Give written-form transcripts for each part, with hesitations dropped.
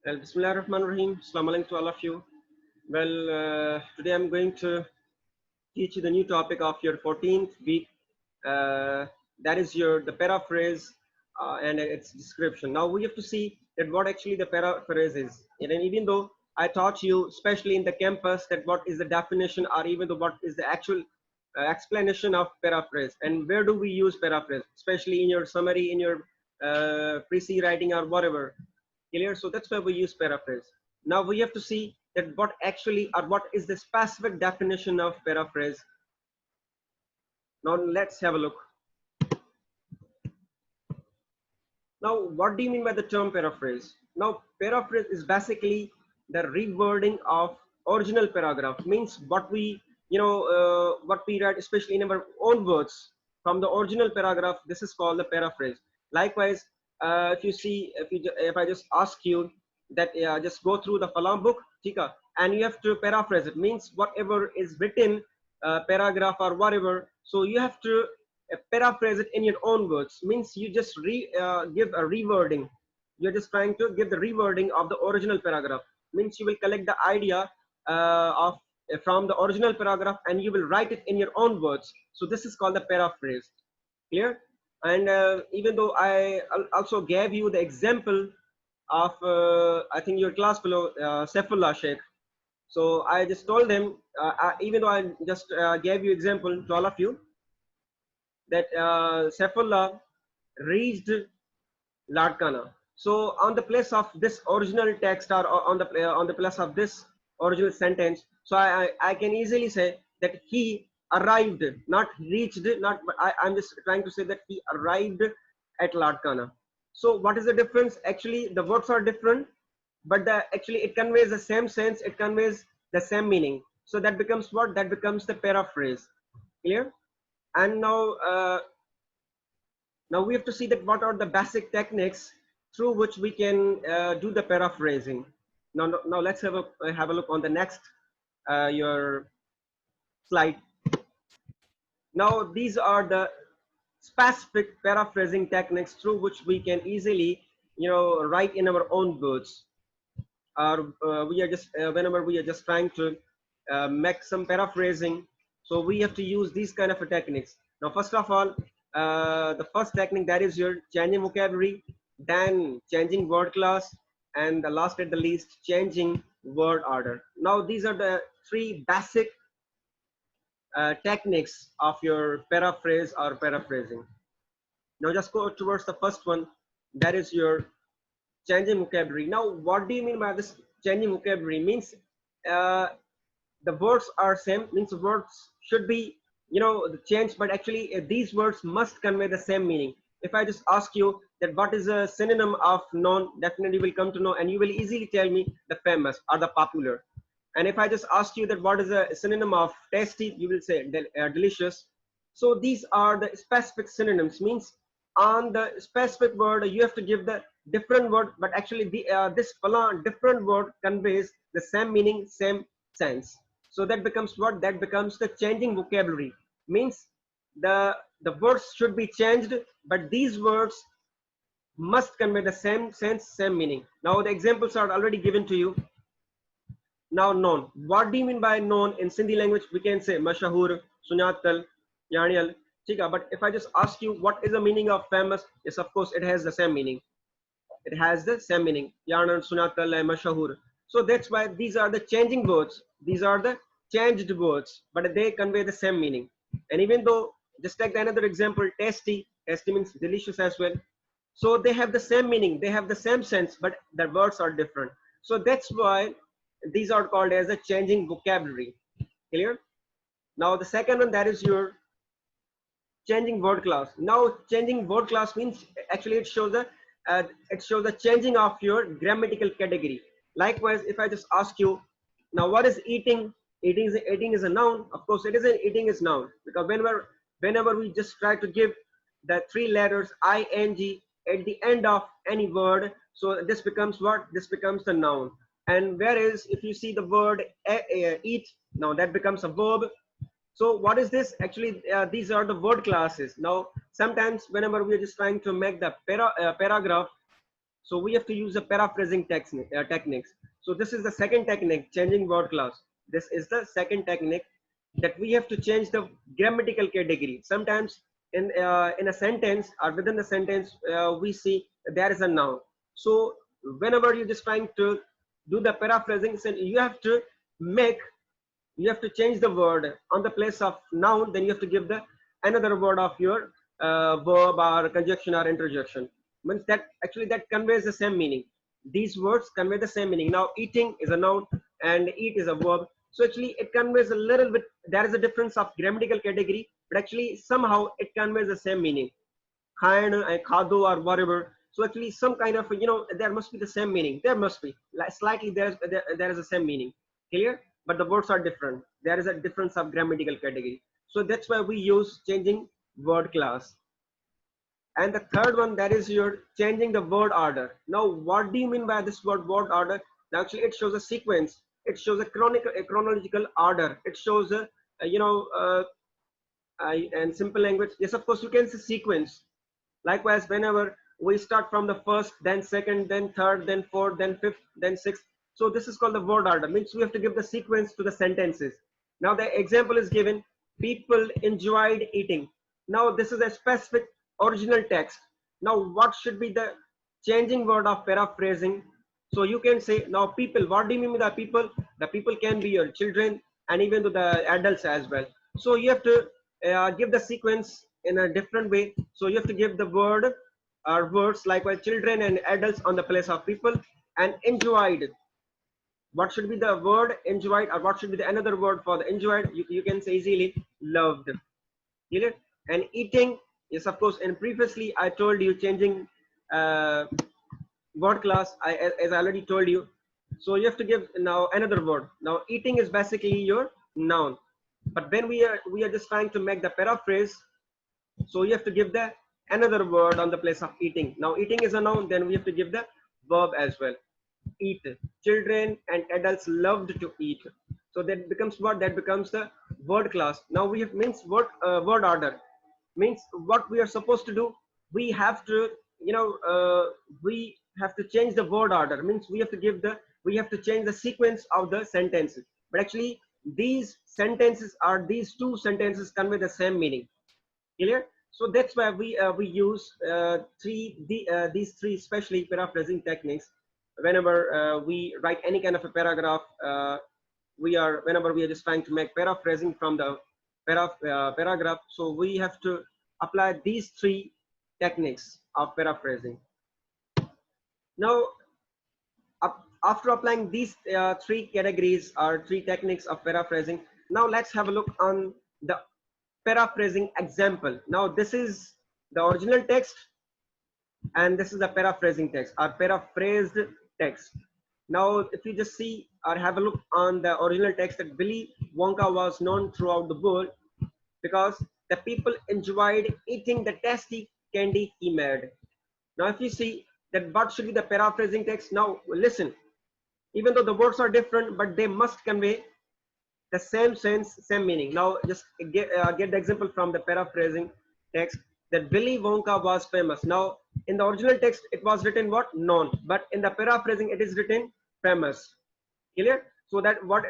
Well, Bismillah ar-Rahman ar-Rahim. Assalamu alaikum to all of you. Well, today I'm going to teach you the new topic of your 14th week. That is the paraphrase and its description. Now we have to see that what actually the paraphrase is. And then even though I taught you, especially in the campus, that what is the definition or even though what is the actual explanation of paraphrase and where do we use paraphrase, especially in your summary, in your pre-C writing or whatever. Clear? So that's why we use paraphrase. Now we have to see that what actually or what is the specific definition of paraphrase. Now let's have a look. Now what do you mean by the term paraphrase? Now paraphrase is basically the rewording of original paragraph. Means what we what we write, especially in our own words from the original paragraph. This is called the paraphrase. Likewise, if you see, if I just ask you that just go through the Falam book, Tika, and you have to paraphrase it. Means whatever is written, paragraph or whatever. So you have to paraphrase it in your own words. Means you just give a rewording. You're just trying to give the rewording of the original paragraph. Means you will collect the idea of from the original paragraph and you will write it in your own words. So this is called the paraphrase. Clear? And even though I also gave you the example of I think your class fellow Saifullah Sheikh. So I just told him, even though I just gave you example to all of you, that Saifullah reached Ladkana. So on the place of this original text or on the place of this original sentence, so I can easily say that he arrived, not reached, not. But I'm just trying to say that he arrived at Ladkana. So what is the difference? Actually, the words are different, but actually it conveys the same sense. It conveys the same meaning. So that becomes what? That becomes the paraphrase. Clear? And now we have to see that what are the basic techniques through which we can do the paraphrasing. Now let's have a look on the next your slide. Now these are the specific paraphrasing techniques through which we can easily write in our own words. Or we are just whenever we are just trying to make some paraphrasing, so we have to use these kind of techniques. Now first of all, the first technique, that is your changing vocabulary, then changing word class, and the last at the least, changing word order. Now these are the three basic techniques of your paraphrase or paraphrasing. Now just go towards the first one, that is your changing vocabulary. Now what do you mean by this changing vocabulary? Means the words are same, means the words should be changed, but actually these words must convey the same meaning. If I just ask you that what is a synonym of known, definitely you will come to know and you will easily tell me the famous or the popular. And if I just ask you that what is a synonym of tasty, you will say delicious. So these are the specific synonyms. Means on the specific word you have to give the different word, but actually this different word conveys the same meaning, same sense. So that becomes what? That becomes the changing vocabulary. Means the words should be changed, but these words must convey the same sense, same meaning. Now the examples are already given to you. Now known. What do you mean by known in Sindhi language? We can say mashahur, sunyatal, yaniyal. But if I just ask you what is the meaning of famous, yes, of course it has the same meaning. It has the same meaning. Yanan, sunyatal, and mashahur. So that's why these are the changing words. These are the changed words, but they convey the same meaning. And even though, just take another example, tasty. Tasty means delicious as well. So they have the same meaning, they have the same sense, but the words are different. So that's why these are called as a changing vocabulary. Clear? Now the second one, that is your changing word class. Now changing word class means actually it shows the changing of your grammatical category. Likewise, if I just ask you now what is eating? Eating is a noun. Of course, eating is noun, because whenever we just try to give the three letters ing at the end of any word, so this becomes what? This becomes the noun. And whereas if you see the word eat, now that becomes a verb. So what is this? Actually, these are the word classes. Now sometimes whenever we are just trying to make the paragraph, So we have to use the paraphrasing techniques. So this is the second technique, changing word class. This is the second technique, that we have to change the grammatical category. Sometimes in a sentence or within the sentence, we see there is a noun. So whenever you're just trying to do the paraphrasing, so make you have to change the word on the place of noun, then you have to give the another word of your verb or conjunction or interjection. Means that actually that conveys the same meaning. These words convey the same meaning. Now eating is a noun and eat is a verb, so actually it conveys a little bit, there is a difference of grammatical category, but actually somehow it conveys the same meaning. Khan and khado or whatever, so actually some kind of, there must be the same meaning, there must be like slightly there is the same meaning, clear, but the words are different, there is a difference of grammatical category. So that's why we use changing word class. And the third one, that is your changing the word order. Now what do you mean by this word order? Now actually it shows a sequence, it shows a chronological order, it shows and simple language, yes, of course you can say sequence. Likewise, whenever we start from the first, then second, then third, then fourth, then fifth, then sixth. So this is called the word order, means we have to give the sequence to the sentences. Now the example is given, people enjoyed eating. Now this is a specific original text. Now what should be the changing word of paraphrasing? So you can say, now people, what do you mean by the people? The people can be your children and even to the adults as well. So you have to give the sequence in a different way. So you have to give the word or words like well, children and adults on the place of people, and enjoyed. What should be the word enjoyed, or what should be the another word for the enjoyed? You can say easily loved. Clear? And eating, yes, of course. And previously I told you changing word class. As I already told you. So you have to give now another word. Now eating is basically your noun, but when we are just trying to make the paraphrase, so you have to give the another word on the place of eating. Now eating is a noun, then we have to give the verb as well. Eat. Children and adults loved to eat. So that becomes what? That becomes the word class. Now we have means word order. Means what we are supposed to do. We have to, we have to change the word order. Means we have to change the sequence of the sentences. But actually these two sentences convey the same meaning. Clear? So that's why we use these three especially paraphrasing techniques whenever we write any kind of a paragraph. Whenever we are just trying to make paraphrasing from the paragraph, so we have to apply these three techniques of paraphrasing. Now after applying these three categories or three techniques of paraphrasing, now let's have a look on the paraphrasing example. Now this is the original text and this is the paraphrasing text or paraphrased text. Now if you just see or have a look on the original text, that Willy Wonka was known throughout the world because the people enjoyed eating the tasty candy he made. Now if you see that, what should be the paraphrasing text? Now listen, even though the words are different, but they must convey the same sense, same meaning. Now just get the example from the paraphrasing text, that Willy Wonka was famous. Now in the original text it was written what? Known, but in the paraphrasing it is written famous. Clear? So that what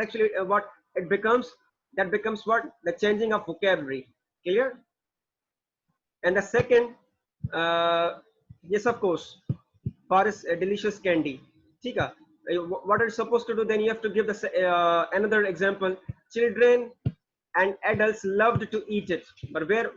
actually what it becomes, that becomes what? The changing of vocabulary. Clear? And the second, yes, of course, for is a delicious candy. Chika, what are you supposed to do? Then you have to give the another example. Children and adults loved to eat it. But where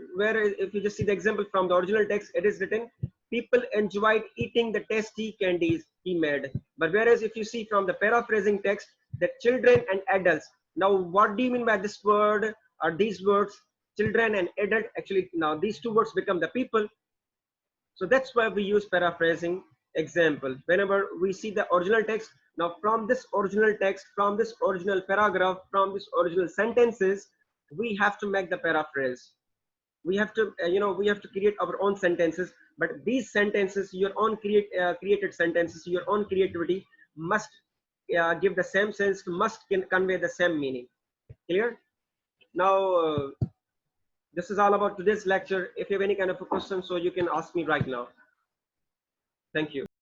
if you just see the example from the original text, it is written people enjoyed eating the tasty candies he made. But whereas if you see from the paraphrasing text, the children and adults. Now what do you mean by this word or these words? Children and adult, actually now these two words become the people. So that's why we use paraphrasing example whenever we see the original text. Now from this original text, from this original paragraph, from this original sentences, we have to make the paraphrase. We have to we have to create our own sentences, but these sentences, your own created sentences, your own creativity must give the same sense, must convey the same meaning. Clear? Now this is all about today's lecture. If you have any kind of a question, so you can ask me right now. Thank you.